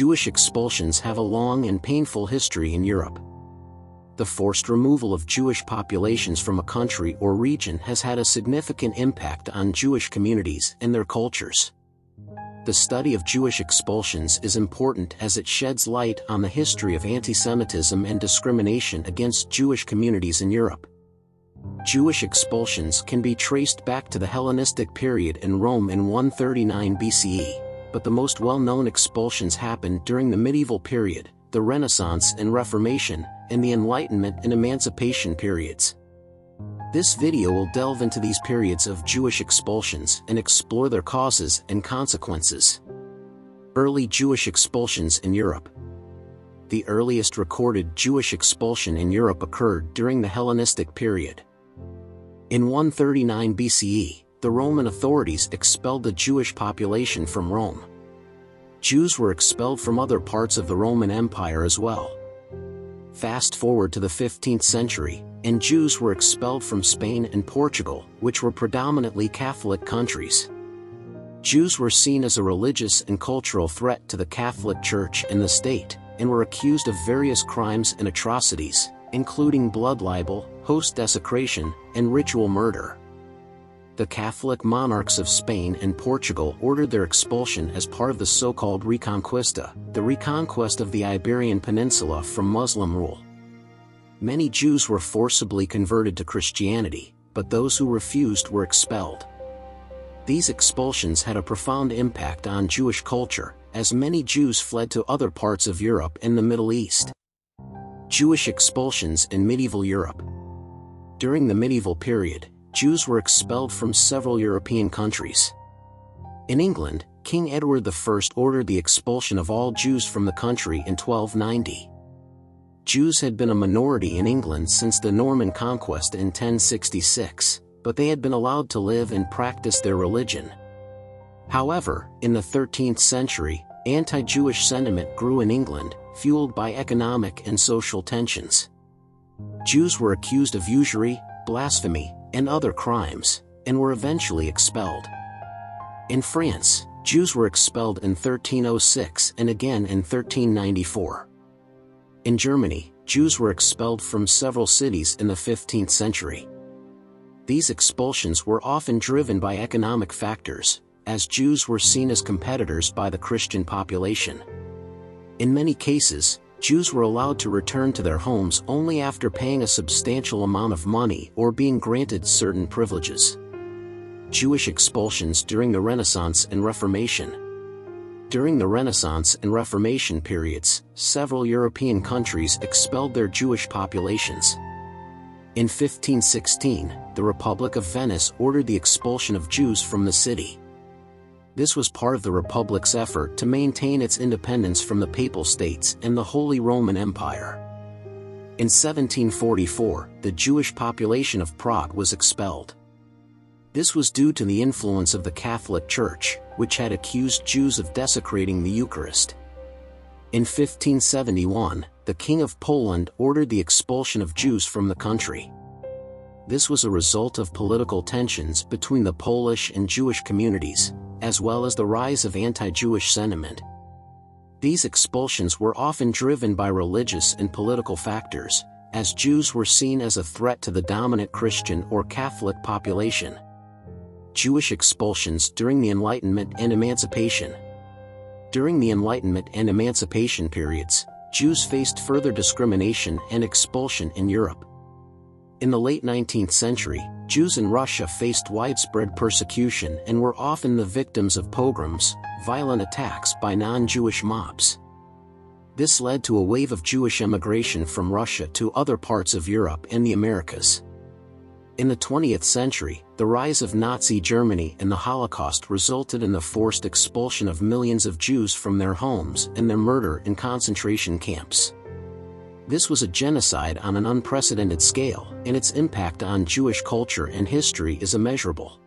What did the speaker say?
Jewish expulsions have a long and painful history in Europe. The forced removal of Jewish populations from a country or region has had a significant impact on Jewish communities and their cultures. The study of Jewish expulsions is important as it sheds light on the history of anti-Semitism and discrimination against Jewish communities in Europe. Jewish expulsions can be traced back to the Hellenistic period in Rome in 139 BCE, but the most well-known expulsions happened during the medieval period, the Renaissance and Reformation, and the Enlightenment and Emancipation periods. This video will delve into these periods of Jewish expulsions and explore their causes and consequences. Early Jewish expulsions in Europe. The earliest recorded Jewish expulsion in Europe occurred during the Hellenistic period. In 139 BCE, the Roman authorities expelled the Jewish population from Rome. Jews were expelled from other parts of the Roman Empire as well. Fast forward to the 15th century, and Jews were expelled from Spain and Portugal, which were predominantly Catholic countries. Jews were seen as a religious and cultural threat to the Catholic Church and the state, and were accused of various crimes and atrocities, including blood libel, host desecration, and ritual murder. The Catholic monarchs of Spain and Portugal ordered their expulsion as part of the so-called Reconquista, the reconquest of the Iberian Peninsula from Muslim rule. Many Jews were forcibly converted to Christianity, but those who refused were expelled. These expulsions had a profound impact on Jewish culture, as many Jews fled to other parts of Europe and the Middle East. Jewish expulsions in medieval Europe. During the medieval period, Jews were expelled from several European countries. In England, King Edward I ordered the expulsion of all Jews from the country in 1290. Jews had been a minority in England since the Norman conquest in 1066, but they had been allowed to live and practice their religion. However, in the 13th century, anti-Jewish sentiment grew in England, fueled by economic and social tensions. Jews were accused of usury, blasphemy, and other crimes, and were eventually expelled. In France, Jews were expelled in 1306 and again in 1394. In Germany, Jews were expelled from several cities in the 15th century. These expulsions were often driven by economic factors, as Jews were seen as competitors by the Christian population. In many cases, Jews were allowed to return to their homes only after paying a substantial amount of money or being granted certain privileges. Jewish expulsions during the Renaissance and Reformation. During the Renaissance and Reformation periods, several European countries expelled their Jewish populations. In 1516, the Republic of Venice ordered the expulsion of Jews from the city. This was part of the Republic's effort to maintain its independence from the Papal States and the Holy Roman Empire. In 1744, the Jewish population of Prague was expelled. This was due to the influence of the Catholic Church, which had accused Jews of desecrating the Eucharist. In 1571, the King of Poland ordered the expulsion of Jews from the country. This was a result of political tensions between the Polish and Jewish communities, as well as the rise of anti-Jewish sentiment. These expulsions were often driven by religious and political factors, as Jews were seen as a threat to the dominant Christian or Catholic population. Jewish expulsions during the Enlightenment and Emancipation. During the Enlightenment and Emancipation periods, Jews faced further discrimination and expulsion in Europe. In the late 19th century, Jews in Russia faced widespread persecution and were often the victims of pogroms, violent attacks by non-Jewish mobs. This led to a wave of Jewish emigration from Russia to other parts of Europe and the Americas. In the 20th century, the rise of Nazi Germany and the Holocaust resulted in the forced expulsion of millions of Jews from their homes and their murder in concentration camps. This was a genocide on an unprecedented scale, and its impact on Jewish culture and history is immeasurable.